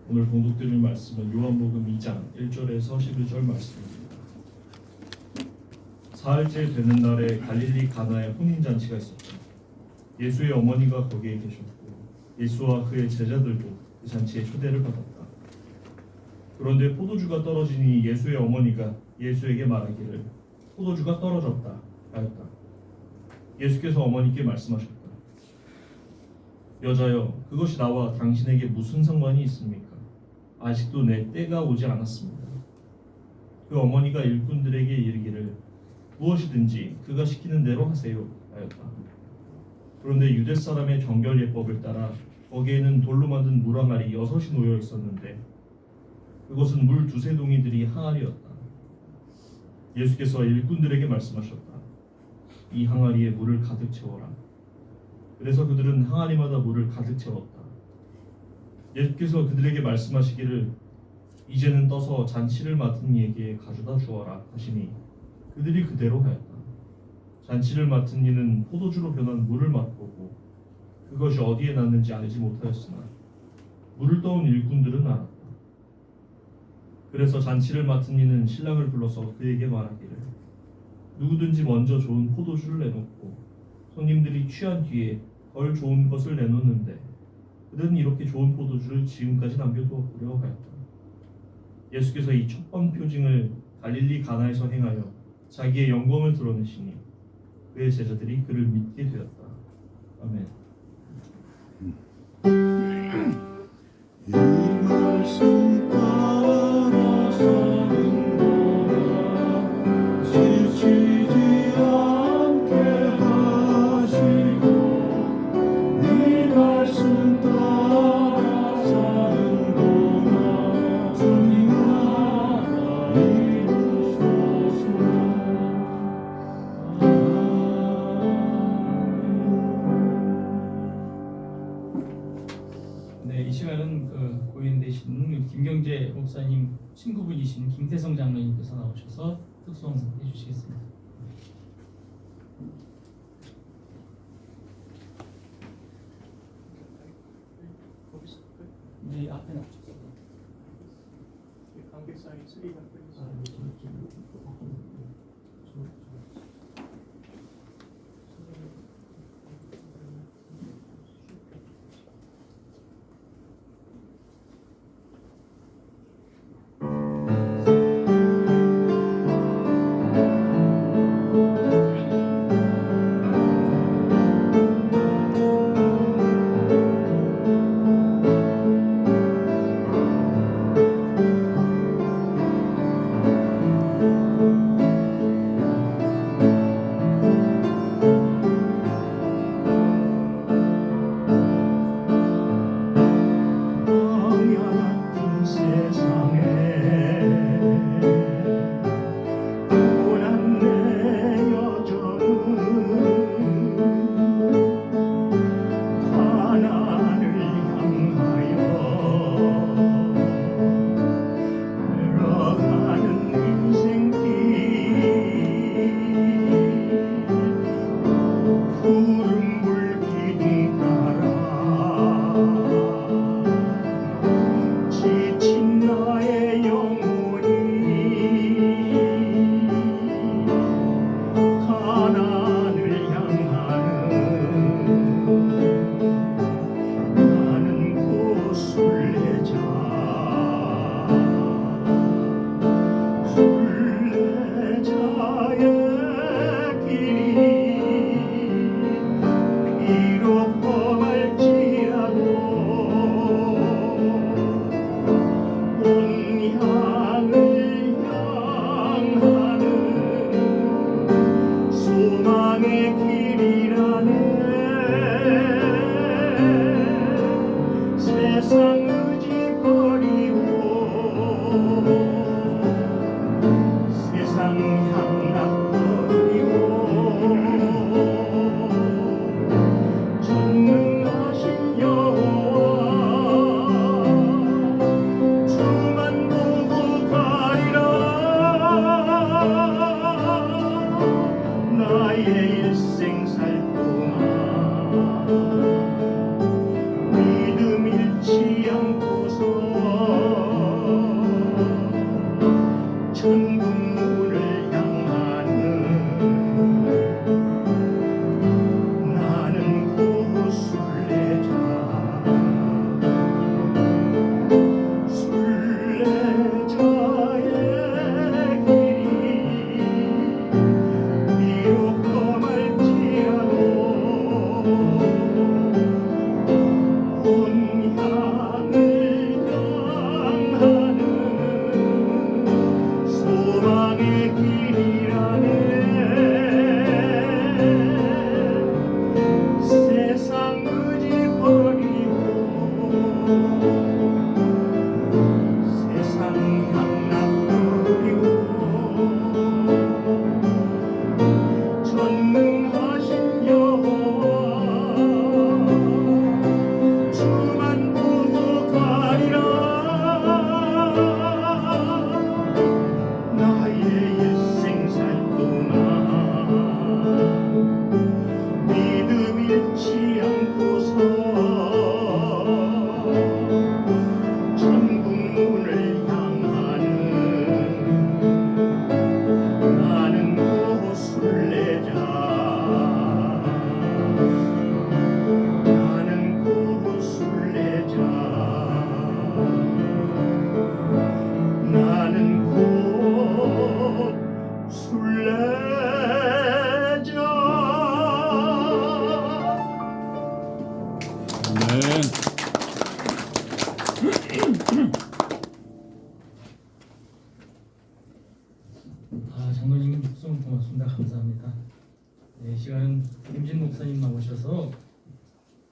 오늘 봉독드릴 말씀은 요한복음 2장 1절에서 11절 말씀입니다. 사흘째 되는 날에 갈릴리 가나에 혼인잔치가 있었다. 예수의 어머니가 거기에 계셨고 예수와 그의 제자들도 그 잔치에 초대를 받았다. 그런데 포도주가 떨어지니 예수의 어머니가 예수에게 말하기를 포도주가 떨어졌다 하였다. 예수께서 어머니께 말씀하셨다. 여자여, 그것이 나와 당신에게 무슨 상관이 있습니까? 아직도 내 때가 오지 않았습니다. 그 어머니가 일꾼들에게 이르기를 무엇이든지 그가 시키는 대로 하세요 하였다. 그런데 유대 사람의 정결 예법을 따라 거기에는 돌로 만든 물항아리 6이 놓여 있었는데 그것은 물 두세 동이들이 항아리였다. 예수께서 일꾼들에게 말씀하셨다. 이 항아리에 물을 가득 채워라. 그래서 그들은 항아리마다 물을 가득 채웠다. 예수께서 그들에게 말씀하시기를 이제는 떠서 잔치를 맡은 이에게 가져다 주어라 하시니 그들이 그대로 하였다. 잔치를 맡은 이는 포도주로 변한 물을 맛보고 그것이 어디에 났는지 알지 못하였으나 물을 떠온 일꾼들은 알았다. 그래서 잔치를 맡은 이는 신랑을 불러서 그에게 말하기를 누구든지 먼저 좋은 포도주를 내놓고 손님들이 취한 뒤에 덜 좋은 것을 내놓는데 그들은 이렇게 좋은 포도주를 지금까지 남겨두었구려 하였다. 예수께서 이 첫 번 표징을 갈릴리 가나에서 행하여 자기의 영광을 드러내시니 그의 제자들이 그를 믿게 되었다. 아멘. 이 말씀 따라서는 동안 지치지 않게 하시고 이 말씀 따라 사는 동안 주님 나라 이루소서. 네, 이 시간은 고인 되신 김경재 목사님 친구분이신 김태성 장로님께서 나오셔서 특송해 주시겠습니다. 네, 앞에 나오셔서. 관객상에 쓰리가 있어요. 믿음 잃지 향을 향하는 소망의 길이라네 세상 의지 버리고 세상 향락 버리고 전능하신 여호와 주만 보고 가리라 나의 일생 살 동안 믿음 잃지 않고서 천국문을 향하는 나는 고순례자 나는 고순례자 나는 고순례자 장로님 수고 고맙습니다. 감사합니다. 네, 시간은 김진 목사님 나오셔서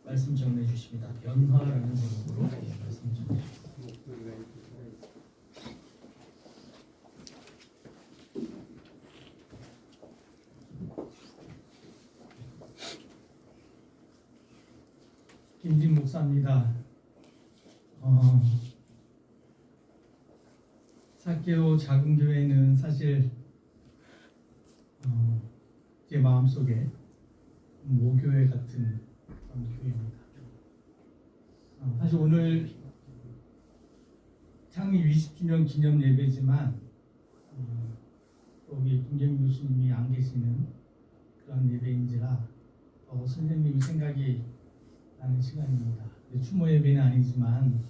말씀 전해 주십니다. 변화라는 제목으로 말씀 전해 주십니다. 김진 목사입니다. 사케오 작은 교회는 사실 제 마음속에 모교회 같은 그런 교회입니다. 사실 오늘 창립 20주년 기념 예배지만 여기 김경민 교수님이 안 계시는 그런 예배인지라 선생님이 생각이 나는 시간입니다. 추모 예배는 아니지만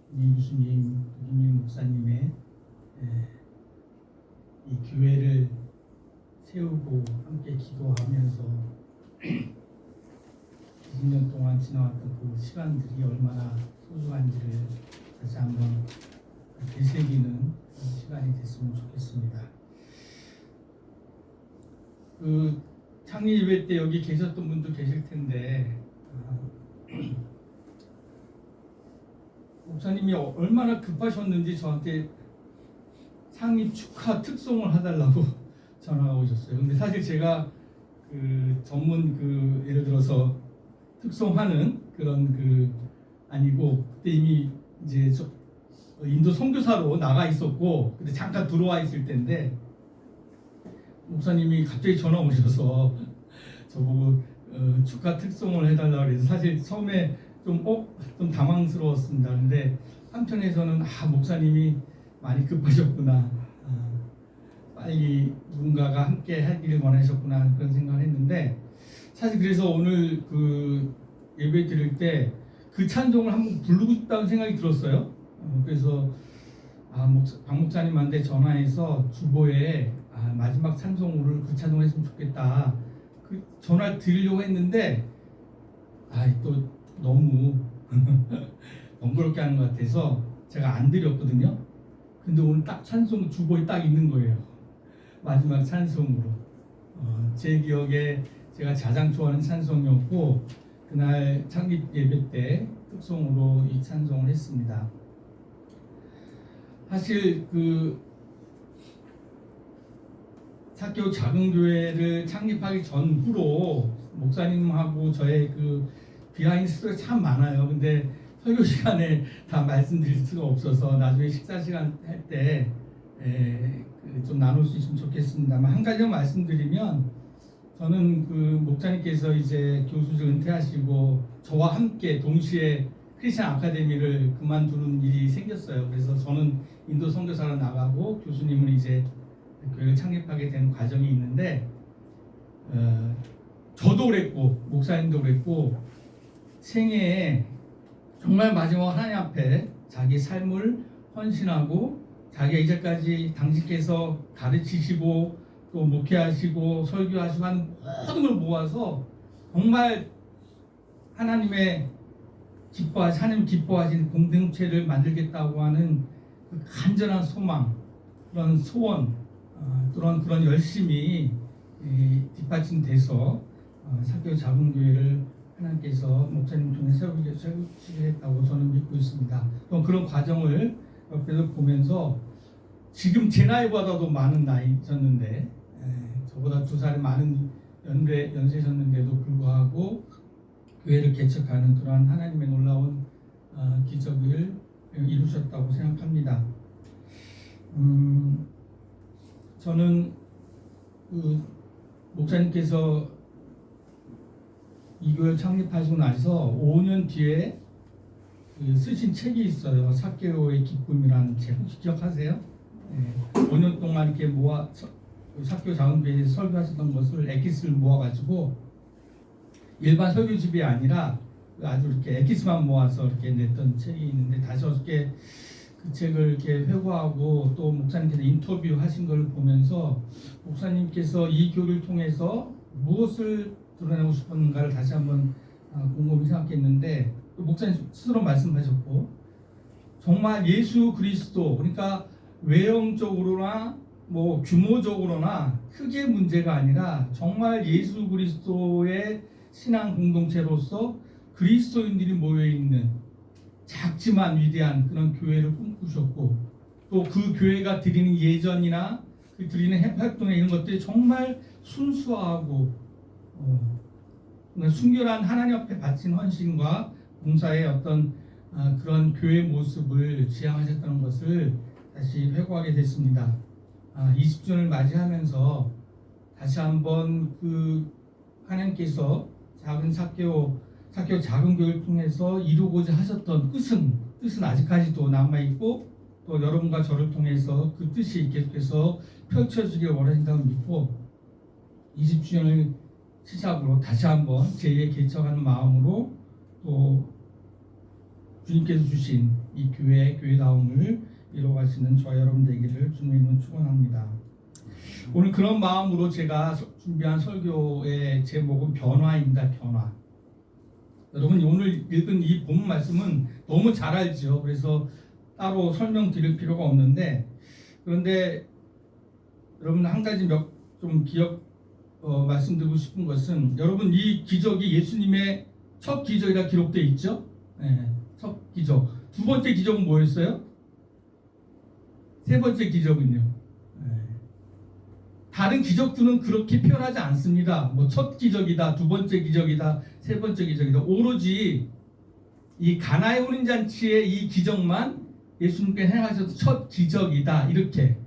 김 교수님, 김민 목사님의 이 교회를 세우고 함께 기도하면서 20년 동안 지나왔던 그 시간들이 얼마나 소중한지를 다시 한번 되새기는 그런 시간이 됐으면 좋겠습니다. 그 창립 예배 때 여기 계셨던 분도 계실 텐데 목사님이 얼마나 급하셨는지 저한테 창립 축하 특송을 해달라고 전화가 오셨어요. 근데 사실 제가 그 전문 그 예를 들어서 특송하는 그런 그 아니고 그때 이미 이제 인도 선교사로 나가 있었고 근데 잠깐 들어와 있을 때인데 목사님이 갑자기 전화 오셔서 저보고 축하 특송을 해달라고 해서 사실 처음에 좀 당황스러웠습니다. 근데 한편에서는 목사님이 많이 급하셨구나, 빨리 누군가가 함께 하기를 원하셨구나 그런 생각을 했는데 사실 그래서 오늘 그 예배 드릴 때 그 찬송을 한번 부르고 싶다는 생각이 들었어요. 그래서 박 목사님한테 전화해서 주보에 마지막 찬송을 그 찬송을 했으면 좋겠다 그 전화를 드리려고 했는데 또 너무 번거롭게 하는 것 같아서 제가 안 드렸거든요. 근데 오늘 딱 찬송 주보에 딱 있는 거예요. 마지막 찬송으로 제 기억에 제가 가장 좋아하는 찬송이었고 그날 창립 예배 때 특송으로 이 찬송을 했습니다. 사실 그 사케오 작은 교회를 창립하기 전후로 목사님하고 저의 그 비하인드 스토리가 참 많아요. 근데 설교 시간에 다 말씀드릴 수가 없어서 나중에 식사 시간 할 때 좀 나눌 수 있으면 좋겠습니다만 한 가지만 말씀드리면 저는 그 목사님께서 이제 교수직 은퇴하시고 저와 함께 동시에 크리스천 아카데미를 그만두는 일이 생겼어요. 그래서 저는 인도 선교사로 나가고 교수님은 이제 교회를 창립하게 되는 과정이 있는데 저도 그랬고 목사님도 그랬고 생애에 정말 마지막 하나님 앞에 자기 삶을 헌신하고 자기가 이제까지 당신께서 가르치시고 또 목회하시고 설교하시고 하는 모든 걸 모아서 정말 하나님의 하나님 기뻐하신 공동체를 만들겠다고 하는 그 간절한 소망, 그런 소원, 그런 열심이 뒷받침돼서 사교 작은 교회를 하나님께서 목사님 통해 세우시겠다고 저는 믿고 있습니다. 또 그런 과정을 옆에서 보면서 지금 제 나이보다도 많은 나이셨는데 저보다 2살이 많은 연세셨는데도 불구하고 교회를 개척하는 그러한 하나님의 놀라운 기적을 이루셨다고 생각합니다. 저는 그 목사님께서 이 교회 창립하시고 나서 5년 뒤에 쓰신 책이 있어요. 사개오의 기쁨이라는 책 혹시 기억하세요? 5년 동안 이렇게 사개오 작은 교회에서 설교하셨던 것을 엑기스를 모아가지고 일반 설교집이 아니라 아주 이렇게 엑기스만 모아서 이렇게 냈던 책이 있는데 다시 어저께 그 책을 이렇게 회고하고 또 목사님께서 인터뷰하신 걸 보면서 목사님께서 이 교를 통해서 무엇을 드러내고 싶었는가를 다시 한번 곰곰이 생각했는데 또 목사님 스스로 말씀하셨고 정말 예수 그리스도 그러니까 외형적으로나 뭐 규모적으로나 크게 문제가 아니라 정말 예수 그리스도의 신앙 공동체로서 그리스도인들이 모여있는 작지만 위대한 그런 교회를 꿈꾸셨고 또 그 교회가 드리는 예전이나 그 드리는 활동에 이런 것들이 정말 순수하고 순결한 하나님 앞에 바친 헌신과 봉사의 어떤 그런 교회 모습을 지향하셨다는 것을 다시 회고하게 됐습니다. 20주년을 맞이하면서 다시 한번 그 하나님께서 작은 사개오 작은 교회를 통해서 이루고자 하셨던 뜻은 아직까지도 남아있고 또 여러분과 저를 통해서 그 뜻이 계속해서 펼쳐지길 원하신다고 믿고 20주년을 시작으로 다시 한번 제2의 개척하는 마음으로 또 주님께서 주신 이 교회다움을 이뤄가시는 저와 여러분 되기를 주님의 이름으로 축원합니다. 오늘 그런 마음으로 제가 준비한 설교의 제목은 변화입니다. 변화. 여러분 오늘 읽은 이 본문 말씀은 너무 잘 알죠. 그래서 따로 설명드릴 필요가 없는데 그런데 여러분 한 가지 좀 말씀드리고 싶은 것은 여러분 이 기적이 예수님의 첫 기적이라 기록되어 있죠. 첫 기적. 두 번째 기적은 뭐였어요? 세 번째 기적은요. 다른 기적들은 그렇게 표현하지 않습니다. 뭐 첫 기적이다, 두 번째 기적이다, 세 번째 기적이다. 오로지 이 가나의 혼인 잔치의 이 기적만 예수님께 행하셔서 첫 기적이다 이렇게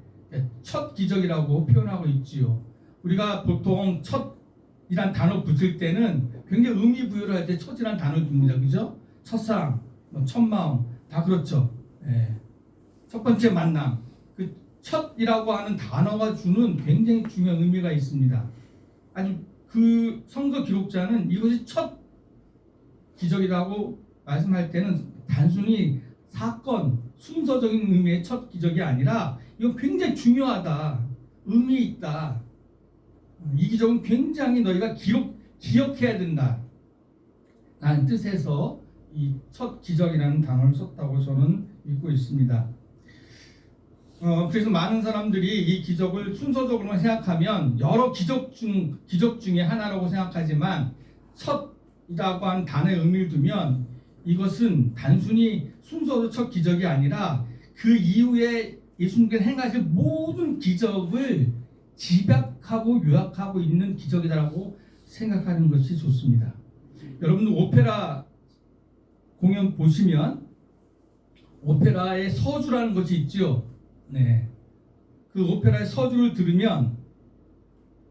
첫 기적이라고 표현하고 있지요. 우리가 보통 첫이란 단어 붙일 때는 굉장히 의미 부여를 할 때 첫이란 단어를 둡니다. 그죠? 첫사랑, 첫 마음 다 그렇죠. 첫 번째 만남. 그 첫이라고 하는 단어가 주는 굉장히 중요한 의미가 있습니다. 아주 그 성서 기록자는 이것이 첫 기적이라고 말씀할 때는 단순히 사건, 순서적인 의미의 첫 기적이 아니라 이건 굉장히 중요하다. 의미 있다. 이 기적은 굉장히 너희가 기억해야 된다. 라는 뜻에서 이 첫 기적이라는 단어를 썼다고 저는 믿고 있습니다. 그래서 많은 사람들이 이 기적을 순서적으로만 생각하면 여러 기적 중에 하나라고 생각하지만 첫이라고 하는 단어의 의미를 두면 이것은 단순히 순서로 첫 기적이 아니라 그 이후에 예수님께서 행하실 모든 기적을 집약하고 요약하고 있는 기적이다라고 생각하는 것이 좋습니다. 여러분들 오페라 공연 보시면 오페라의 서주라는 것이 있죠. 그 오페라의 서주를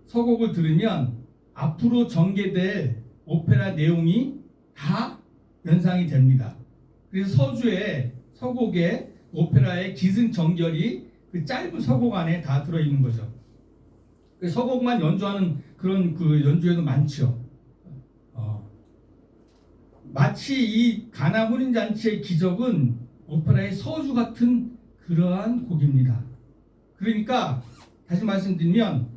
서곡을 들으면 앞으로 전개될 오페라 내용이 다 연상이 됩니다. 그래서 서곡의 오페라의 기승전결이 그 짧은 서곡 안에 다 들어있는 거죠. 서곡만 연주하는 그런 그 연주회도 많죠. 마치 이 가나 혼인잔치의 기적은 오페라의 서주 같은 그러한 곡입니다. 그러니까 다시 말씀드리면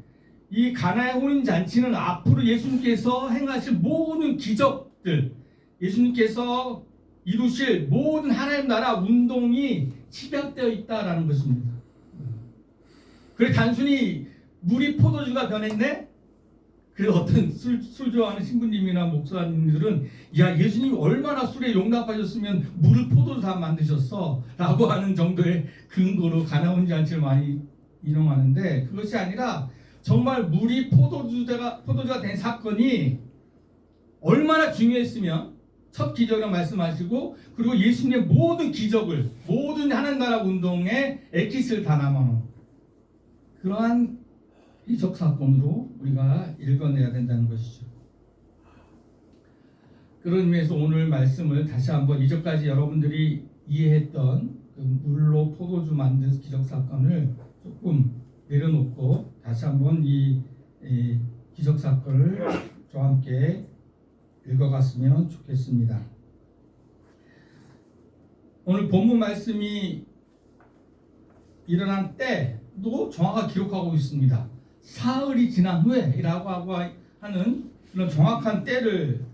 이 가나의 혼인잔치는 앞으로 예수님께서 행하실 모든 기적들, 예수님께서 이루실 모든 하나님 나라 운동이 집약되어 있다라는 것입니다. 그래 단순히 물이 포도주가 변했네? 그래서 어떤 술 좋아하는 신부님이나 목사님들은 야 예수님이 얼마나 술에 용납하셨으면 물을 포도주 다 만드셨어 라고 하는 정도의 근거로 가나온 잔치를 많이 인용하는데 그것이 아니라 정말 물이 포도주가 된 사건이 얼마나 중요했으면 첫 기적이라고 말씀하시고 그리고 예수님의 모든 기적을 모든 하나님 나라 운동에 엑기스를 다 남아놓은 그러한 기적 사건으로 우리가 읽어내야 된다는 것이죠. 그런 의미에서 오늘 말씀을 다시 한번 이전까지 여러분들이 이해했던 그 물로 포도주 만든 기적 사건을 조금 내려놓고 다시 한번 이 기적 사건을 저와 함께 읽어갔으면 좋겠습니다. 오늘 본문 말씀이 일어난 때도 정확하게 기록하고 있습니다. 사흘이 지난 후에라고 하는 그런 정확한 때를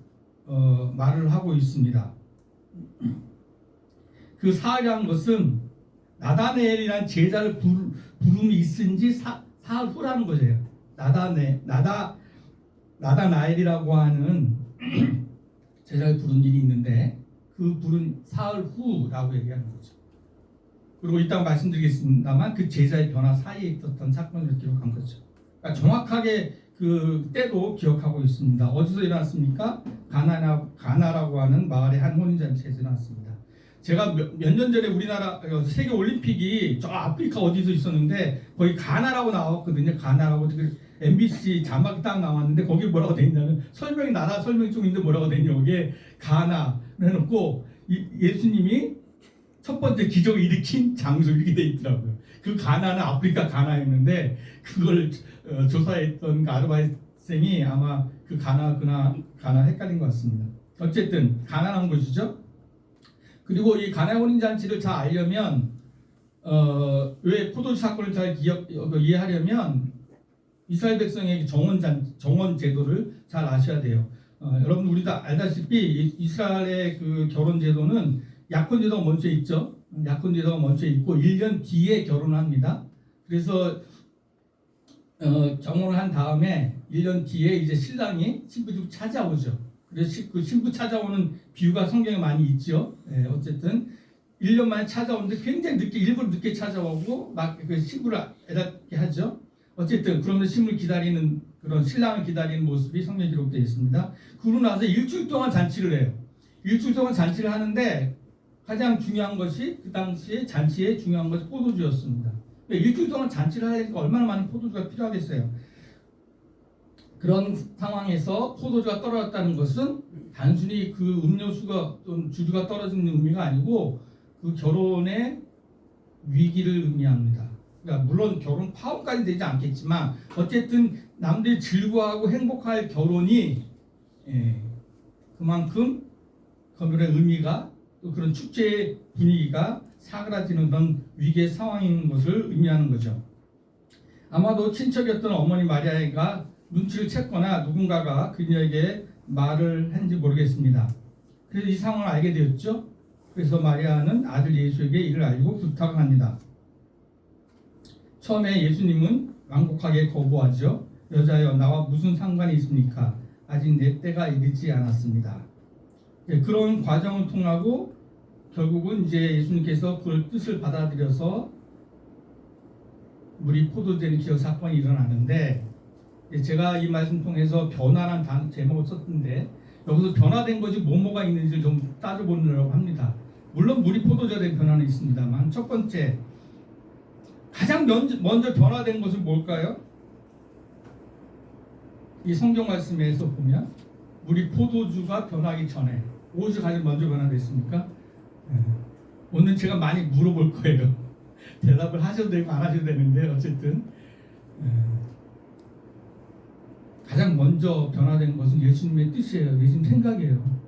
말을 하고 있습니다. 그 사흘이라는 것은 나다네엘이라는 제자를 부름이 있은 지 사흘 후라는 거예요. 나다나엘이라고 하는 제자를 부른 일이 있는데 그 부른 사흘 후라고 얘기하는 거죠. 그리고 이따 말씀드리겠습니다만 그 제자의 변화 사이에 있었던 사건을 기록한 거죠. 그러니까 정확하게 그 때도 기억하고 있습니다. 어디서 일어났습니까? 가나라고 하는 마을의 한 혼인잔치에서 일어났습니다. 제가 몇 년 전에 우리나라 세계 올림픽이 저 아프리카 어디서 있었는데 거기 가나라고 나왔거든요. 가나라고 MBC 자막이 딱 나왔는데 거기 뭐라고 돼 있냐면 설명이 나라 설명 중인데 뭐라고 돼 있냐 여기에 가나 해놓고 예수님이 첫 번째 기적을 일으킨 장소 이렇게 돼 있더라고요. 그 가나는 아프리카 가나였는데 그걸 조사했던 그 아르바이트생이 아마 그 가나 헷갈린 것 같습니다. 어쨌든 가나라는 것이죠. 그리고 이 가나 혼인잔치를 잘 알려면 왜 포도주 사건을 잘 이해하려면 이스라엘 백성에게 정원 제도를 잘 아셔야 돼요. 여러분 우리 다 알다시피 이스라엘의 그 결혼 제도는 약혼 제도가 먼저 있죠. 약혼 제도가 먼저 있고 1년 뒤에 결혼을 합니다. 그래서 결혼을 한 다음에 1년 뒤에 이제 신랑이 신부 집 찾아오죠. 그래서 그 신부 찾아오는 비유가 성경에 많이 있죠. 어쨌든 1년 만에 찾아오는데 굉장히 일부러 늦게 찾아오고 막 그 신부를 애닫게 하죠. 어쨌든 그러면 신부를 기다리는 그런 신랑을 기다리는 모습이 성경에 기록되어 있습니다. 그러고 나서 일주일 동안 잔치를 해요. 일주일 동안 잔치를 하는데 가장 중요한 것이 그 당시에 잔치에 중요한 것이 포도주였습니다. 일주일 동안 잔치를 하려니까 얼마나 많은 포도주가 필요하겠어요. 그런 상황에서 포도주가 떨어졌다는 것은 단순히 그 음료수가 주주가 떨어지는 의미가 아니고 그 결혼의 위기를 의미합니다. 그러니까 물론 결혼 파혼까지 되지 않겠지만 어쨌든 남들이 즐거워하고 행복할 결혼이 그만큼 그런 의미가 또 그런 축제의 분위기가 사그라지는 그런 위기의 상황인 것을 의미하는 거죠. 아마도 친척이었던 어머니 마리아가 눈치를 챘거나 누군가가 그녀에게 말을 했는지 모르겠습니다. 그래서 이 상황을 알게 되었죠. 그래서 마리아는 아들 예수에게 이를 알고 부탁을 합니다. 처음에 예수님은 완곡하게 거부하죠. 여자여 나와 무슨 상관이 있습니까? 아직 내 때가 이르지 않았습니다. 그런 과정을 통하고 결국은 이제 예수님께서 그 뜻을 받아들여서 물이 포도되는 기적 사건이 일어나는데 제가 이 말씀 통해서 변화라는 제목을 썼는데 여기서 변화된 것이 뭐가 있는지를 좀 따져보려고 합니다. 물론 물이 포도주가 된 변화는 있습니다만 첫 번째 가장 먼저 변화된 것은 뭘까요? 이 성경 말씀에서 보면 물이 포도주가 변하기 전에 무엇이 가장 먼저 변화됐습니까? 오늘 제가 많이 물어볼 거예요. 대답을 하셔도 되고 안 하셔도 되는데 어쨌든 가장 먼저 변화된 것은 예수님의 뜻이에요. 예수님 생각이에요.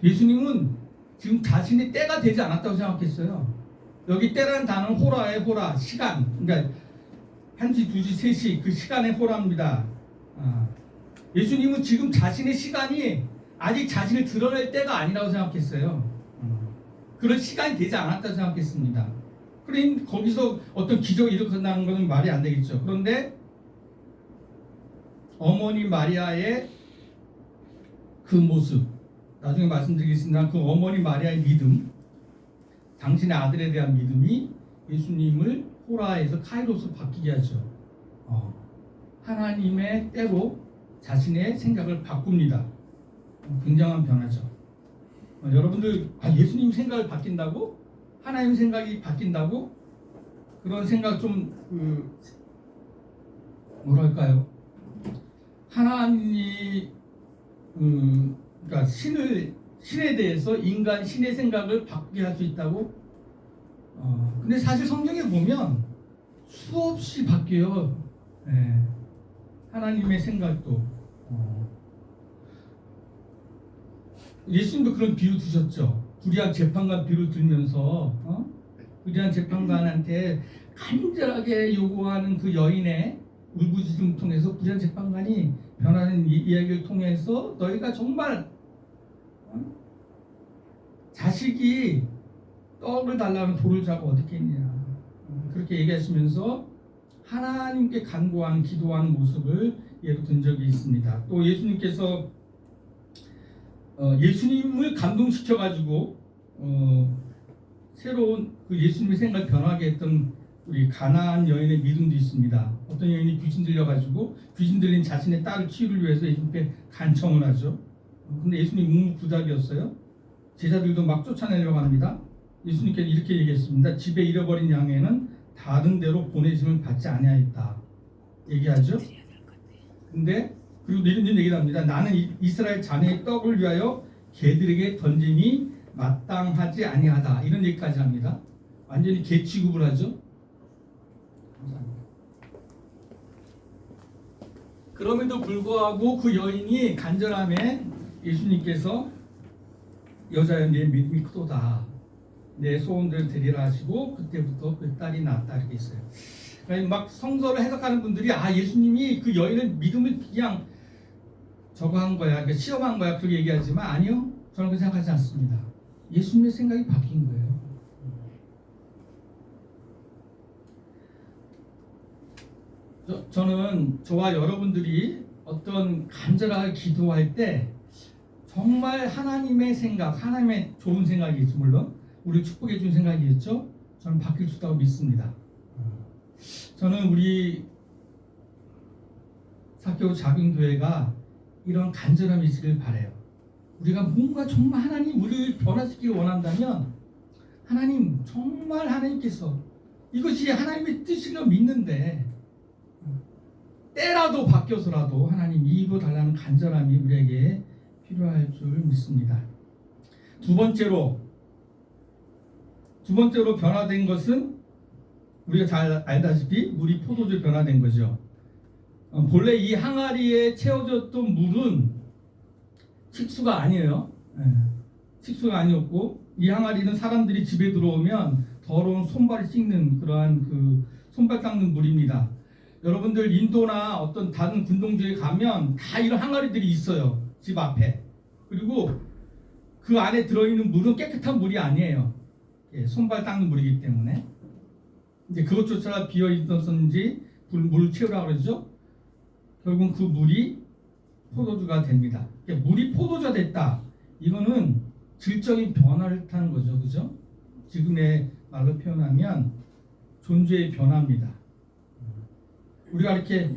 예수님은 지금 자신의 때가 되지 않았다고 생각했어요. 여기 때라는 단어는 호라의 호라, 시간. 그러니까 1시, 2시, 3시 그 시간의 호라입니다. 예수님은 지금 자신의 시간이 아직 자신을 드러낼 때가 아니라고 생각했어요. 그런 시간이 되지 않았다 생각했습니다. 그러니 거기서 어떤 기적이 일어난다는 것은 말이 안 되겠죠. 그런데 어머니 마리아의 그 모습, 나중에 말씀드리겠습니다. 그 어머니 마리아의 믿음, 당신의 아들에 대한 믿음이 예수님을 호라에서 카이로스로 바뀌게 하죠. 하나님의 때로 자신의 생각을 바꿉니다. 굉장한 변화죠. 여러분들 예수님 생각을 바뀐다고? 하나님 생각이 바뀐다고? 그런 생각 좀 뭐랄까요? 하나님이 그러니까 신에 대해서 신의 생각을 바뀌게 할 수 있다고? 근데 사실 성경에 보면 수없이 바뀌어요. 예. 하나님의 생각도. 예수님도 그런 비유 두셨죠. 불의한 재판관 비유를 들면서 불의한 재판관한테 간절하게 요구하는 그 여인의 울부짖음을 통해서 불의한 재판관이 변하는 이야기를 통해서 너희가 정말 자식이 떡을 달라는 돌을 잡고 어떻게 했냐 그렇게 얘기하시면서 하나님께 간구하는 기도하는 모습을 예로 든 적이 있습니다. 또 예수님께서 예수님을 감동시켜 가지고 새로운 그 예수님의 생각을 변하게 했던 우리 가나안 여인의 믿음도 있습니다. 어떤 여인이 귀신 들려 가지고 귀신 들린 자신의 딸을 치유를 위해서 예수님께 간청을 하죠. 근데 예수님 묵묵부답이었어요. 제자들도 막 쫓아내려고 합니다. 예수님께서 이렇게 얘기했습니다. 집에 잃어버린 양에는 다른 데로 보내짐을 받지 아니하였다 얘기하죠. 근데 그리고 이런 얘기를 합니다. 나는 이스라엘 자녀의 떡을 위하여 개들에게 던짐이 마땅하지 아니하다 이런 얘기까지 합니다. 완전히 개 취급을 하죠. 감사합니다. 그럼에도 불구하고 그 여인이 간절함에 예수님께서 여자여 내 믿음이 크도다 내 소원들을 드리라 하시고 그때부터 그 딸이 낳았다 이렇게 있어요. 그러니까 막 성서를 해석하는 분들이 예수님이 그 여인의 믿음을 그냥 저거 한 거야, 그러니까 시험한 거야 그렇게 얘기하지만 아니요, 저는 그렇게 생각하지 않습니다. 예수님의 생각이 바뀐 거예요. 저는 저와 여러분들이 어떤 간절하게 기도할 때 정말 하나님의 생각, 하나님의 좋은 생각이겠죠. 물론 우리 축복해 준 생각이겠죠. 저는 바뀔 수 있다고 믿습니다. 저는 우리 사교 작은 교회가 이런 간절함이 있기를 바라요. 우리가 뭔가 정말 하나님 우리를 변화시키기 원한다면 하나님 정말 하나님께서 이것이 하나님의 뜻이라 믿는데 때라도 바뀌어서라도 하나님 이루어 달라는 간절함이 우리에게 필요할 줄 믿습니다. 두 번째로 변화된 것은 우리가 잘 알다시피 물이 포도주로 변화된 거죠. 본래 이 항아리에 채워졌던 물은 식수가 아니에요. 식수가 아니었고 이 항아리는 사람들이 집에 들어오면 더러운 손발을 씻는 그러한 그 손발 닦는 물입니다. 여러분들 인도나 어떤 다른 군동지에 가면 다 이런 항아리들이 있어요. 집 앞에. 그리고 그 안에 들어있는 물은 깨끗한 물이 아니에요. 손발 닦는 물이기 때문에 이제 그것조차 비어 있었는지 물을 채우라고 그러죠. 결국 그 물이 포도주가 됩니다. 물이 포도주가 됐다. 이거는 질적인 변화를 뜻하는 거죠, 그죠? 지금의 말로 표현하면 존재의 변화입니다. 우리가 이렇게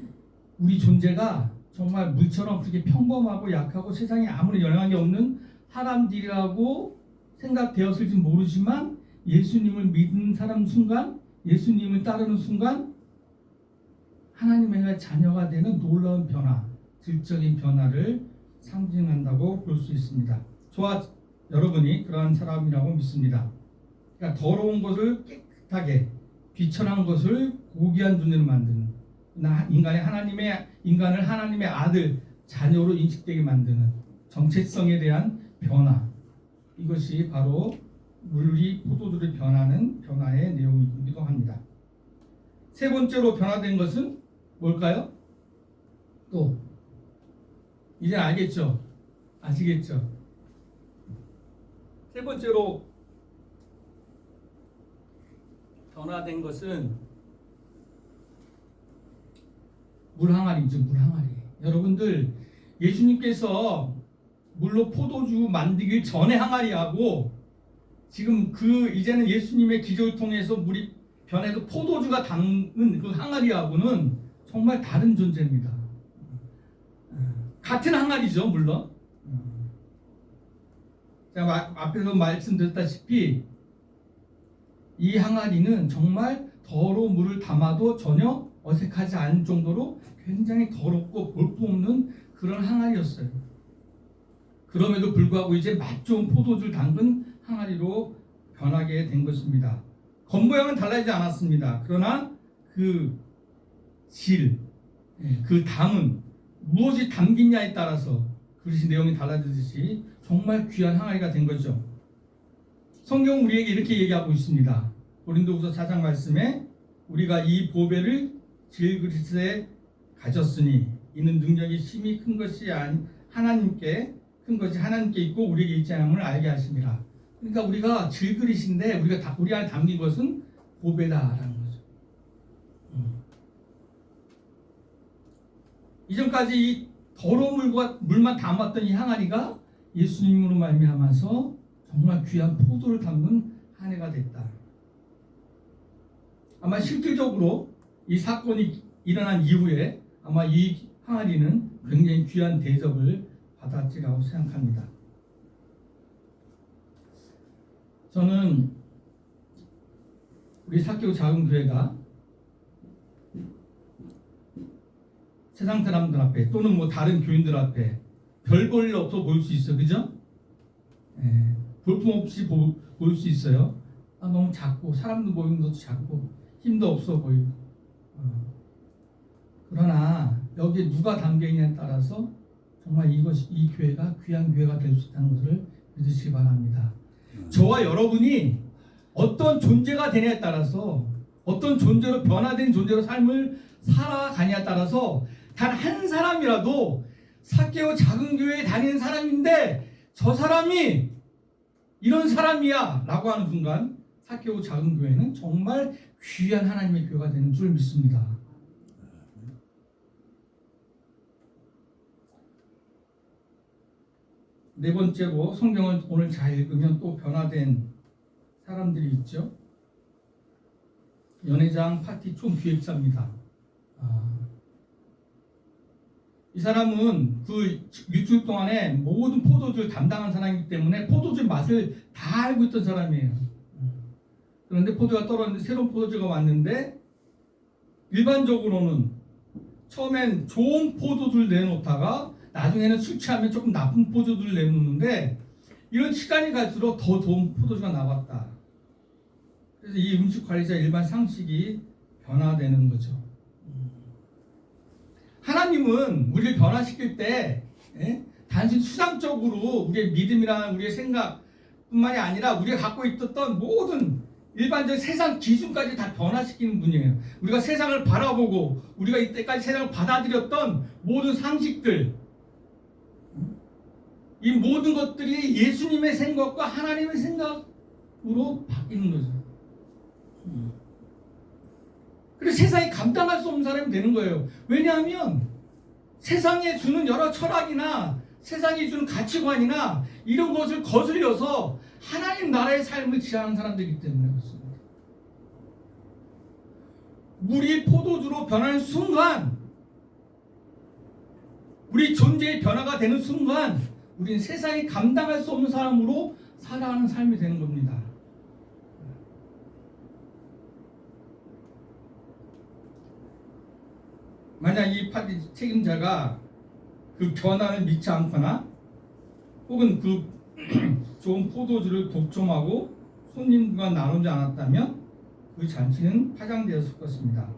우리 존재가 정말 물처럼 그렇게 평범하고 약하고 세상에 아무런 영향이 없는 사람들이라고 생각되었을지 모르지만 예수님을 믿는 사람 순간, 예수님을 따르는 순간 하나님의 자녀가 되는 놀라운 변화, 질적인 변화를 상징한다고 볼 수 있습니다. 저와 여러분이 그러한 사람이라고 믿습니다. 그러니까 더러운 것을 깨끗하게, 비천한 것을 고귀한 존재로 만드는, 인간을 하나님의 아들, 자녀로 인식되게 만드는 정체성에 대한 변화, 이것이 바로 물이 포도주를 변하는 변화의 내용이기도 합니다. 세 번째로 변화된 것은 뭘까요? 또 이제 알겠죠? 아시겠죠? 세 번째로 변화된 것은 물 항아리죠. 물 항아리. 여러분들 예수님께서 물로 포도주 만들기 전에 항아리하고 지금 이제는 예수님의 기적을 통해서 물이 변해서 포도주가 담은 그 항아리하고는 정말 다른 존재입니다. 같은 항아리죠, 물론. 제가 앞에서 말씀드렸다시피 이 항아리는 정말 더러운 물을 담아도 전혀 어색하지 않을 정도로 굉장히 더럽고 볼품없는 그런 항아리였어요. 그럼에도 불구하고 이제 맛 좋은 포도주를 담근 항아리로 변하게 된 것입니다. 겉모양은 달라지지 않았습니다. 그러나 그 질, 그 담은 무엇이 담기냐에 따라서 그릇이 내용이 달라지듯이 정말 귀한 항아리가 된 거죠. 성경은 우리에게 이렇게 얘기하고 있습니다. 고린도후서 4장 말씀에 우리가 이 보배를 질그릇에 가졌으니 이는 능력이 심히 큰 것이 하나님께 있고 우리에게 있지 않음을 알게 하심이라. 그러니까 우리가 질그릇인데 우리 안에 담긴 것은 보배다라는 거죠. 이전까지 이 더러운 물만 담았던 이 항아리가 예수님으로 말미암아서 정말 귀한 포도를 담근 한 해가 됐다. 아마 실질적으로 이 사건이 일어난 이후에 아마 이 항아리는 굉장히 귀한 대접을 받았지라고 생각합니다. 저는 우리 사개오 작은 교회가 세상 사람들 앞에 또는 뭐 다른 교인들 앞에 별 볼 일 없어 보일 수 있어요. 그죠? 볼품없이 보일 수 있어요. 너무 작고 사람도 보이는 것도 작고 힘도 없어 보이고 그러나 여기에 누가 담겨있냐에 따라서 정말 이 교회가 귀한 교회가 될 수 있다는 것을 믿으시기 바랍니다. 저와 여러분이 어떤 존재가 되냐에 따라서 어떤 존재로 변화된 존재로 삶을 살아가냐에 따라서 단 한 사람이라도 사개오 작은 교회에 다니는 사람인데 저 사람이 이런 사람이야 라고 하는 순간 사개오 작은 교회는 정말 귀한 하나님의 교회가 되는 줄 믿습니다. 네 번째로 성경을 오늘 잘 읽으면 또 변화된 사람들이 있죠. 연회장 파티 총기획자입니다. 이 사람은 그 일주일 동안에 모든 포도주를 담당한 사람이기 때문에 포도주 맛을 다 알고 있던 사람이에요. 그런데 포도가 떨어졌는데 새로운 포도주가 왔는데 일반적으로는 처음엔 좋은 포도주를 내놓다가 나중에는 술 취하면 조금 나쁜 포도주를 내놓는데 이런 시간이 갈수록 더 좋은 포도주가 나왔다. 그래서 이 음식 관리자 일반 상식이 변화되는 거죠. 하나님은 우리를 변화시킬 때 단순히 수상적으로 우리의 믿음이나 우리의 생각뿐만이 아니라 우리가 갖고 있었던 모든 일반적 세상 기준까지 다 변화시키는 분이에요. 우리가 세상을 바라보고 우리가 이때까지 세상을 받아들였던 모든 상식들 이 모든 것들이 예수님의 생각과 하나님의 생각으로 바뀌는 거죠. 그래서 세상이 감당할 수 없는 사람이 되는 거예요. 왜냐하면 세상에 주는 여러 철학이나 세상이 주는 가치관이나 이런 것을 거슬려서 하나님 나라의 삶을 지향하는 사람들이기 때문에 그렇습니다. 물이 포도주로 변하는 순간 우리 존재의 변화가 되는 순간 우리는 세상이 감당할 수 없는 사람으로 살아가는 삶이 되는 겁니다. 만약 이 파티 책임자가 그 변화를 믿지 않거나 혹은 그 좋은 포도주를 독점하고 손님과 나누지 않았다면 그 잔치는 파장되었을 것입니다.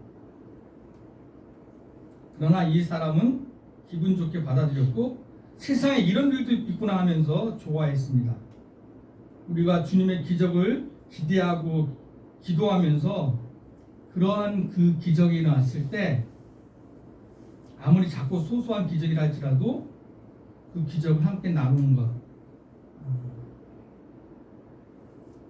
그러나 이 사람은 기분 좋게 받아들였고 세상에 이런 일도 있구나 하면서 좋아했습니다. 우리가 주님의 기적을 기대하고 기도하면서 그러한 그 기적이 일어났을 때 아무리 작고 소소한 기적이라 할지라도 그 기적을 함께 나누는 것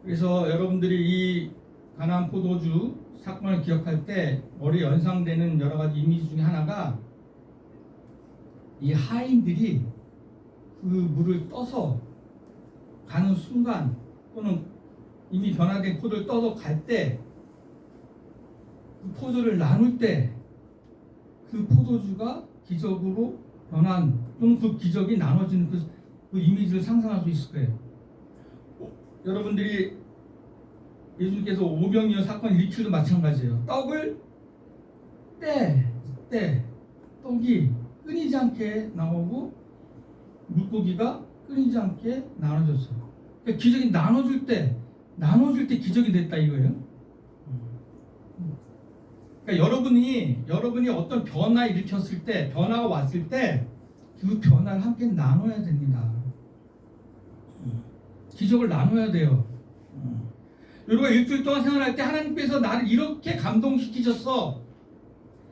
그래서 여러분들이 이 가나안 포도주 사건을 기억할 때 머리에 연상되는 여러 가지 이미지 중에 하나가 이 하인들이 그 물을 떠서 가는 순간 또는 이미 변화된 포도를 떠서 갈 때 그 포도를 나눌 때 그 포도주가 기적으로 변한 또는 그 기적이 나눠지는 그 이미지를 상상할 수 있을 거예요. 여러분들이 예수님께서 오병이어 사건 일으키도 마찬가지예요. 떡을 떡이 끊이지 않게 나오고 물고기가 끊이지 않게 나눠졌어요. 그러니까 기적이 나눠줄 때 기적이 됐다 이거예요. 그러니까 여러분이 어떤 변화 일으켰을 때, 변화가 왔을 때 그 변화를 함께 나눠야 됩니다. 기적을 나눠야 돼요. 여러분 일주일 동안 생활할 때 하나님께서 나를 이렇게 감동시키셨어.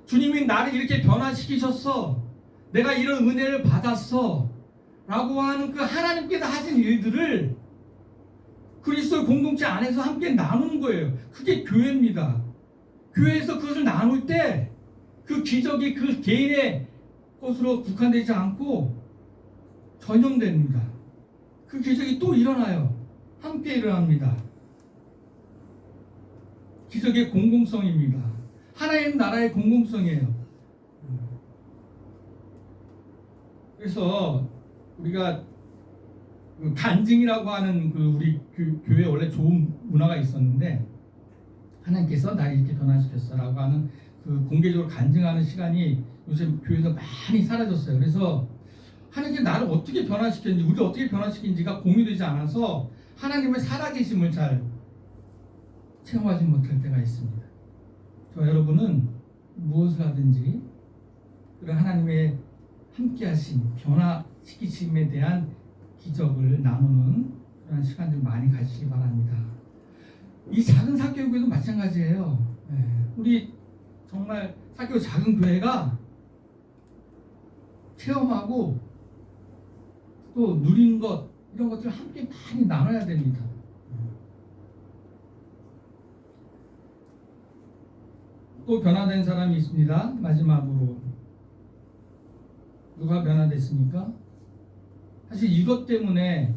주님이 나를 이렇게 변화시키셨어. 내가 이런 은혜를 받았어. 라고 하는 그 하나님께서 하신 일들을 그리스도의 공동체 안에서 함께 나누는 거예요. 그게 교회입니다. 교회에서 그것을 나눌 때 그 기적이 그 개인의 것으로 국한되지 않고 전염됩니다. 그 기적이 또 일어나요. 함께 일어납니다. 기적의 공공성입니다. 하나님 나라의 공공성이에요. 그래서 우리가 간증이라고 하는 그 우리 교회에 원래 좋은 문화가 있었는데 하나님께서 나를 이렇게 변화시켰어라고 하는 그 공개적으로 간증하는 시간이 요새 교회에서 많이 사라졌어요. 그래서 하나님께 나를 어떻게 변화시켰는지, 우리 어떻게 변화시킨지가 공유되지 않아서 하나님의 살아계심을 잘 체험하지 못할 때가 있습니다. 저 여러분은 무엇을 하든지 그런 하나님의 함께하심, 변화시키심에 대한 기적을 나누는 그런 시간들 많이 가지시기 바랍니다. 이 작은 사교육에도 마찬가지예요. 우리 정말 사교 작은 교회가 체험하고 또 누린 것 이런 것들을 함께 많이 나눠야 됩니다. 또 변화된 사람이 있습니다. 마지막으로 누가 변화됐습니까? 사실 이것 때문에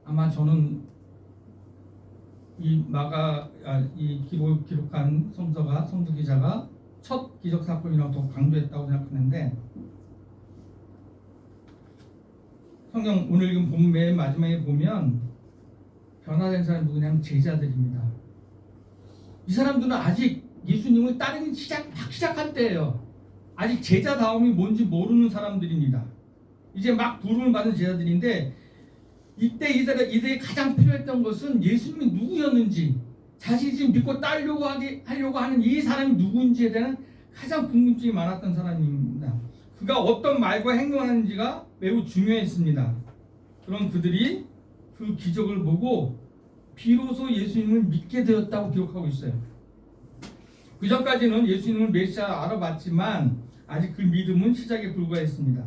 아마 저는 이 기록한 성서 기자가 첫 기적 사건이라고 더 강조했다고 생각하는데, 성경 오늘 읽은 본문 맨 마지막에 보면 변화된 사람이 누구냐면 제자들입니다. 이 사람들은 아직 예수님을 따르기 시작할 때예요. 아직 제자다움이 뭔지 모르는 사람들입니다. 이제 막 부름을 받은 제자들인데, 이때 이들이 가장 필요했던 것은 예수님이 누구였는지, 자신이 지금 믿고 따르려고 하려고 하는 이 사람이 누구인지에 대한 가장 궁금증이 많았던 사람입니다. 그가 어떤 말과 행동하는지가 매우 중요했습니다. 그런 그들이 그 기적을 보고 비로소 예수님을 믿게 되었다고 기록하고 있어요. 그 전까지는 예수님을 메시아 알아봤지만 아직 그 믿음은 시작에 불과했습니다.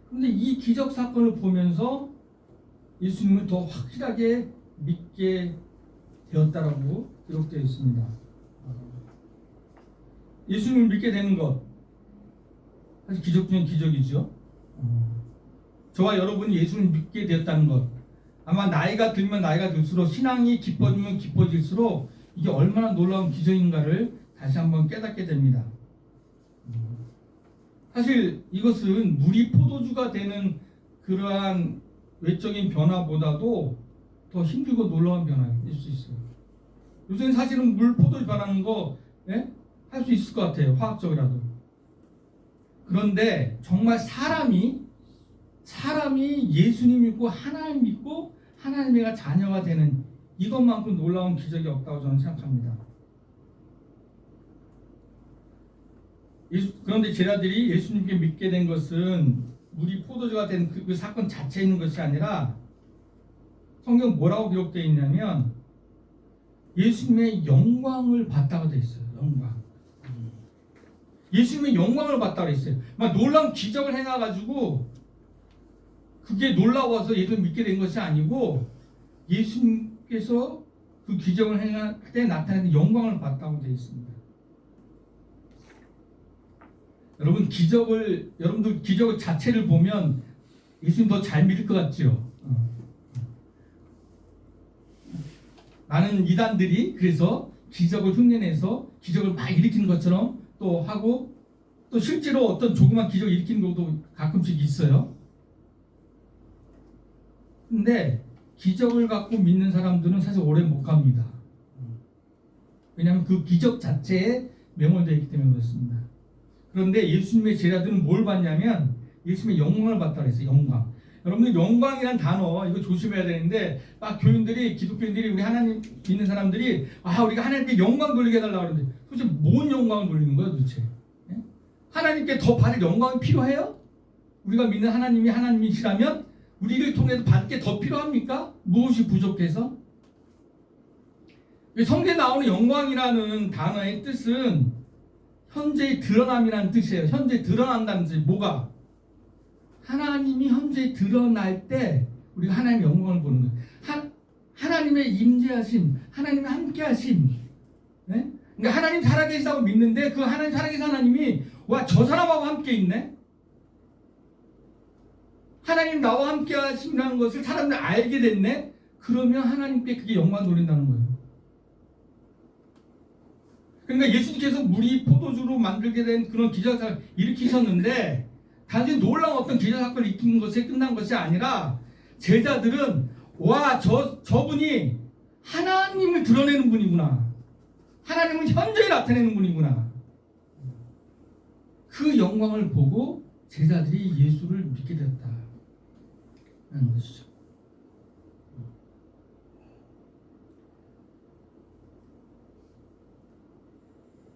그런데 이 기적 사건을 보면서 예수님을 더 확실하게 믿게 되었다라고 기록되어 있습니다. 예수님을 믿게 되는 것, 사실 기적 중에 기적이죠. 저와 여러분이 예수님을 믿게 되었다는 것, 아마 나이가 들면 나이가 들수록, 신앙이 깊어지면 깊어질수록 이게 얼마나 놀라운 기적인가를 다시 한번 깨닫게 됩니다. 사실 이것은 물이 포도주가 되는 그러한 외적인 변화보다도 더 힘들고 놀라운 변화일 수 있어요. 요새는 사실은 물 포도주 변하는 거 할 수 있을 것 같아요. 화학적이라도. 그런데 정말 사람이 예수님 믿고 하나님 믿고 하나님의 자녀가 되는 이것만큼 놀라운 기적이 없다고 저는 생각합니다. 그런데 제자들이 예수님께 믿게 된 것은 물이 포도주가 된 그 사건 자체에 있는 것이 아니라, 성경 뭐라고 기록되어 있냐면 예수님의 영광을 봤다고 되어 있어요. 영광. 예수님의 영광을 봤다고 했어요. 막 놀라운 기적을 행해가지고 그게 놀라워서 예수님을 믿게 된 것이 아니고, 예수님께서 그 기적을 행할 때 나타내는 영광을 봤다고 되어 있습니다. 여러분들 기적 자체를 보면 예수님 더 잘 믿을 것 같죠? 많은 이단들이 그래서 기적을 흉내내서 기적을 막 일으키는 것처럼 또 하고 또 실제로 어떤 조그만 기적을 일으키는 경우도 가끔씩 있어요. 근데 기적을 갖고 믿는 사람들은 사실 오래 못 갑니다. 왜냐하면 그 기적 자체에 매몰되어 있기 때문에 그렇습니다. 그런데 예수님의 제자들은 뭘 봤냐면 예수님의 영광을 봤다고 그랬어요. 영광. 여러분들 영광이란 단어 이거 조심해야 되는데 막 교인들이 기독교인들이 우리 하나님 믿는 사람들이 우리가 하나님께 영광 돌리게 해달라고 하는데 도대체 뭔 영광을 돌리는 거야 도대체? 예? 하나님께 더 받을 영광이 필요해요? 우리가 믿는 하나님이 하나님이시라면 우리를 통해서 받을 게 더 필요합니까? 무엇이 부족해서? 성경에 나오는 영광이라는 단어의 뜻은 현재의 드러남이라는 뜻이에요. 현재 드러난다는 뜻이 뭐가? 하나님이 현재 드러날 때 우리가 하나님의 영광을 보는 거예요. 하나님의 임재하심, 하나님의 함께하심. 네? 그러니까 하나님 살아계시다고 믿는데 그 하나님 살아계신 하나님이 저 사람하고 함께 있네? 하나님 나와 함께 하심이라는 것을 사람들이 알게 됐네? 그러면 하나님께 그게 영광 돌린다는 거예요. 그러니까 예수님께서 물이 포도주로 만들게 된 그런 기적을 일으키셨는데 단순히 놀라운 어떤 기적 사건을 일으킨 것에 끝난 것이 아니라 제자들은 저분이 하나님을 드러내는 분이구나. 하나님은 현저히 나타내는 분이구나. 그 영광을 보고 제자들이 예수를 믿게 되었다는 것이죠.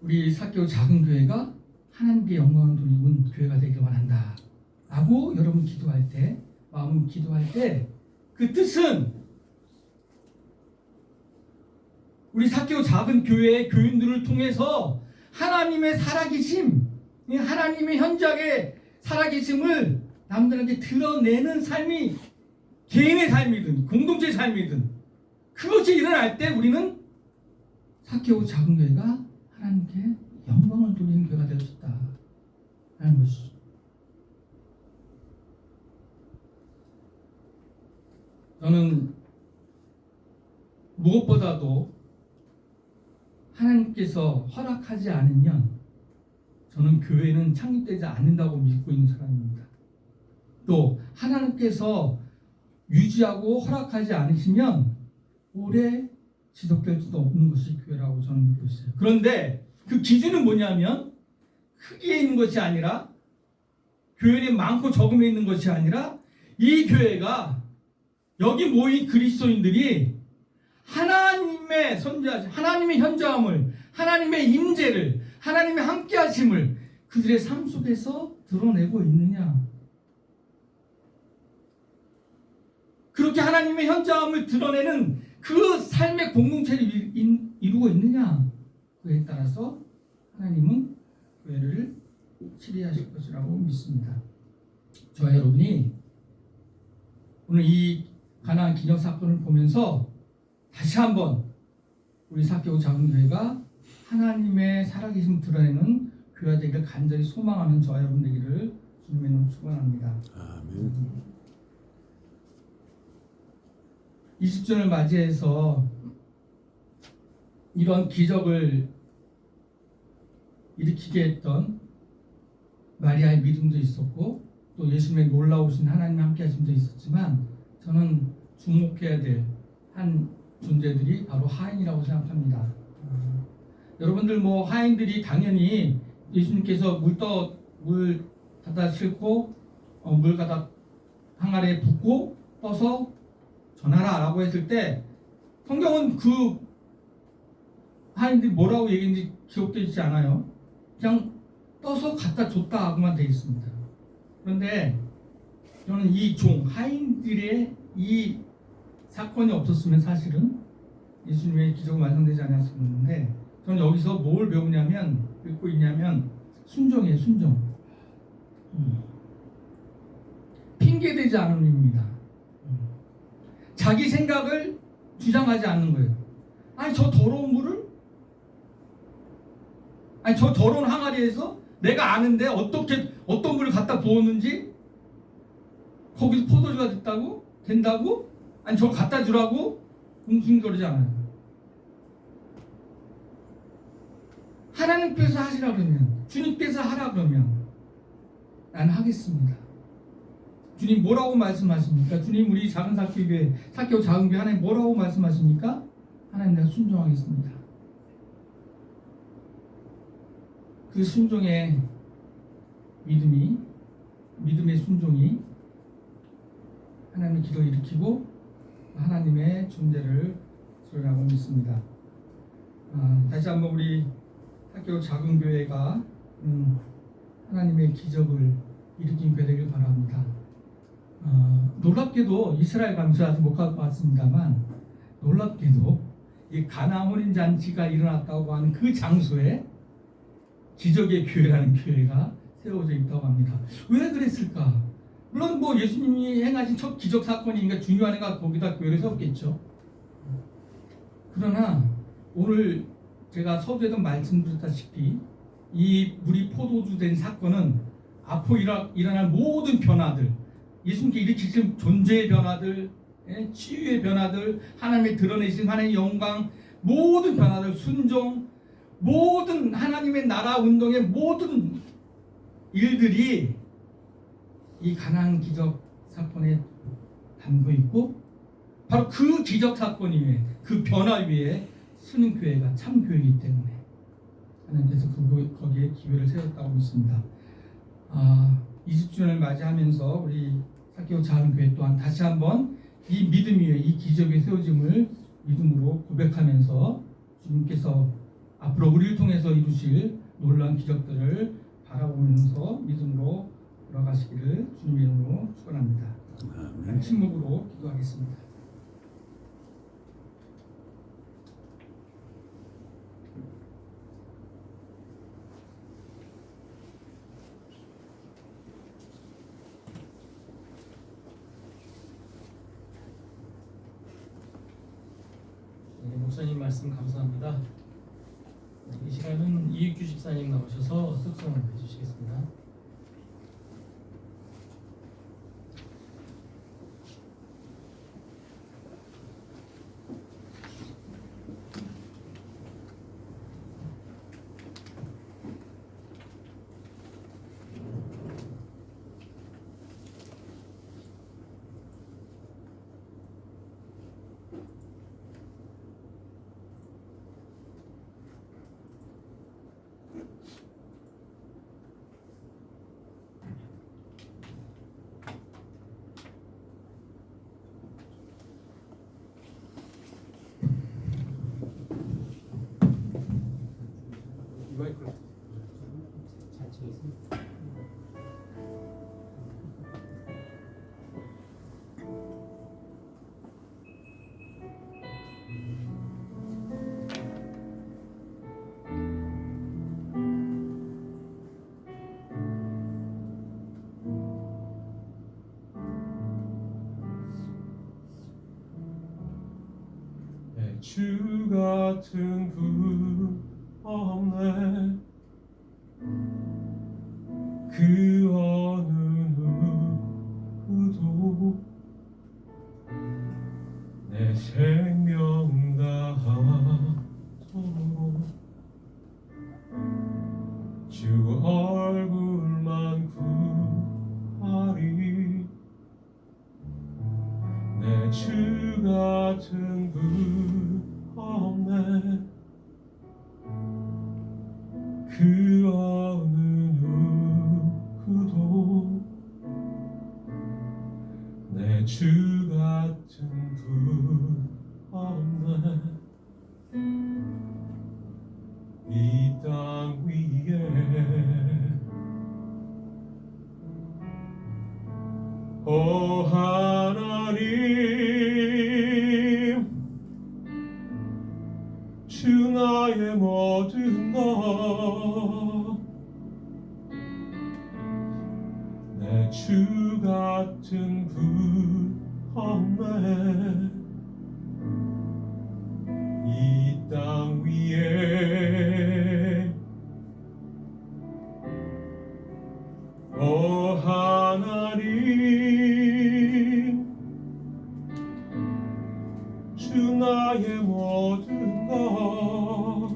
우리 사개오 작은 교회가 하나님께 영광을 돌리는 교회가 되길 원한다 라고 여러분 기도할 때 마음 기도할 때 그 뜻은 우리 사개오 작은 교회의 교인들을 통해서 하나님의 살아계심, 하나님의 현저하게 살아계심을 남들에게 드러내는 삶이 개인의 삶이든 공동체의 삶이든 그것이 일어날 때 우리는 사개오 작은 교회가 하나님께 영광을 돌리는 교회가 될 수 있다 하는 것이죠. 저는 무엇보다도 하나님께서 허락하지 않으면 저는 교회는 창립되지 않는다고 믿고 있는 사람입니다. 또 하나님께서 유지하고 허락하지 않으시면 오래 지속될 수도 없는 것이 교회라고 저는 믿고 있어요. 그런데 그 기준은 뭐냐면 크기에 있는 것이 아니라 교회는 많고 적음에 있는 것이 아니라 이 교회가 여기 모인 그리스도인들이 하나님의 선지하심, 하나님의 현저함을, 하나님의 임재를, 하나님의 함께하심을 그들의 삶 속에서 드러내고 있느냐, 그렇게 하나님의 현저함을 드러내는 그 삶의 공동체를 이루고 있느냐, 그에 따라서 하나님은 교회를 치리하실 것이라고 믿습니다. 저와 여러분이 오늘 이 가나안 기적 사건을 보면서 다시 한번 우리 사개오 작은 교회가 하나님의 살아계심을 드러내는 교회가 되기를 간절히 소망하는 저와 여러분 되기를 주님의 이름으로 축원합니다. 아멘. 20주년을 맞이해서 이런 기적을 일으키게 했던 마리아의 믿음도 있었고 또 예수님의 놀라우신 하나님의 함께하심도 있었지만 저는 주목해야 될 한 존재들이 바로 하인이라고 생각합니다. 여러분들 하인들이 당연히 예수님께서 물 갖다 싣고 물 갖다 항아리에 붓고 떠서 전하라 라고 했을 때 성경은 그 하인들이 뭐라고 얘기했는지 기록되어 있지 않아요. 그냥 떠서 갖다 줬다 하고만 되어 있습니다. 그런데 저는 이 하인들의 이 사건이 없었으면 사실은 예수님의 기적은 완성되지 않았었는데 저는 여기서 뭘 배우냐면 읽고 있냐면 순종이에요. 순종. 핑계대지 않음입니다. 자기 생각을 주장하지 않는 거예요. 아니 저 더러운 물을, 아니 저 더러운 항아리에서 내가 아는데 어떻게 어떤 물을 갖다 부었는지 거기서 포도주가 된다고? 아니 저걸 갖다 주라고 웅숭거리잖아요. 하나님께서 하시라 그러면, 주님께서 하라 그러면 나는 하겠습니다. 주님 뭐라고 말씀하십니까? 주님 우리 작은 사교교회, 사교 작은 교회 하나님 뭐라고 말씀하십니까? 하나님 내가 순종하겠습니다. 그 순종의 믿음의 순종이 하나님의 기도를 일으키고 하나님의 존재를 드러나고 있습니다. 다시 한번 우리 학교 작은 교회가 하나님의 기적을 일으킨 교회 되길 바랍니다. 놀랍게도 이스라엘 가면서 아직 못 가고 왔습니다만, 놀랍게도 이 가나 혼인 잔치가 일어났다고 하는 그 장소에 기적의 교회라는 교회가 세워져 있다고 합니다. 왜 그랬을까? 물론 뭐 예수님이 행하신 첫 기적 사건이니까 중요한 애가 거기다 교회를 세웠겠죠. 그러나 오늘 제가 서두에도 말씀드렸다시피 이 물이 포도주 된 사건은 앞으로 일어날 모든 변화들, 예수님께 일으키신 존재의 변화들, 치유의 변화들, 하나님의 드러내신 하나님의 영광, 모든 변화들, 순종, 모든 하나님의 나라 운동의 모든 일들이 이 가나안 기적 사건에 담겨 있고, 바로 그 기적 사건 위에, 그 변화 위에 서는 교회가 참 교회이기 때문에 하나님께서 거기에 기회를 세웠다고 믿습니다. 20주년을 맞이하면서 우리 사교 작은 교회 또한 다시 한번 이 믿음 위에, 이 기적의 세워짐을 믿음으로 고백하면서 주님께서 앞으로 우리를 통해서 이루실 놀라운 기적들을 바라보면서 믿음으로 돌아가시기를 주님의 이름으로 축원합니다. 침묵으로 기도하겠습니다. 네, 목사님 말씀 감사합니다. 이 시간은 이익규 집사님 나오셔서 습송을 해주시겠습니다. 마이크로 잘 치겠습니다. 주 같은 분 없네. 그 어느 누구도 내 생명 다하도록 주 얼굴만 구하리. 내 주 같은 분 없네. 그 어느 누구도 내 주 같은 분 없네. 이 땅 위에 오 하나님, 주 나의 모든 것, 내 주 같은 분 없네. 이 위에 오 하나님 주 나의 모든 것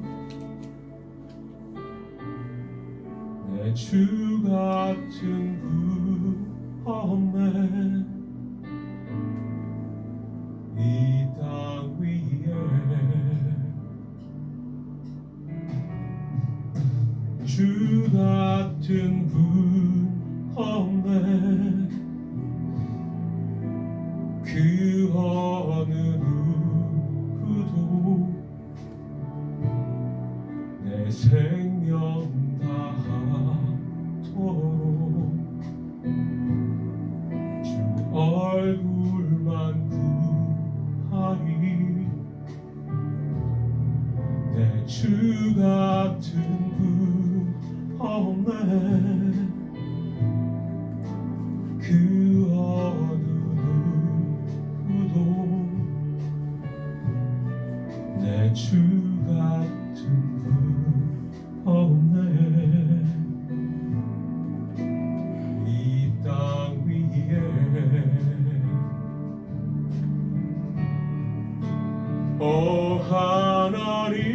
내 주 같은 분 없네 이 땅 위에 주 같은 분 없네 그 어느 누구도 내 생명 다하도록 주 얼굴만 구하리 내 주 같은 분 없네 그 어느 누구도 내 주 같은 분 없네 이 땅 위에 오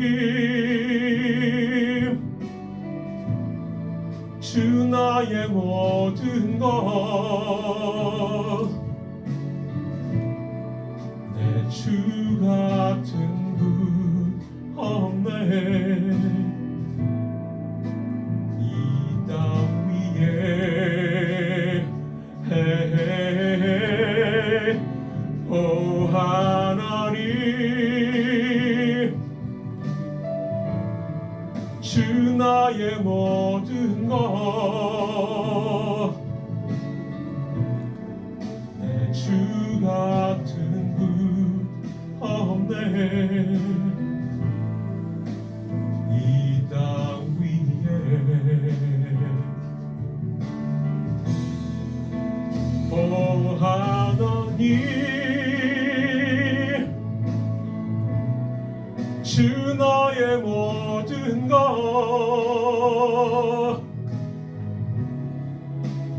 하나님 주 나의 모든 것 내 주 같은 분 없네 이 땅 위에 오 하나님 주 나의 모든 것 내 주 같은 분 없네 이 땅 위에 오 하나님 주 나의 모든 것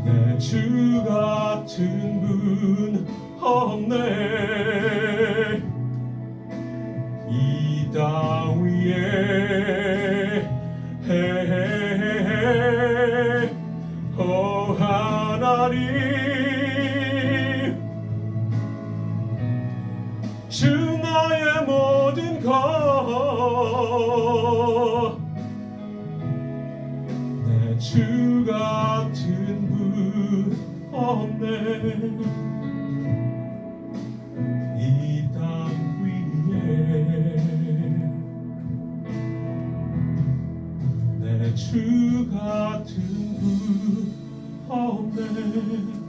내 주 같은 분 없네 이 땅 위에 오 하나님 주 나의 모든 것 내 주 같은 분 없네 이 땅 위에 내 주 같은 분 없네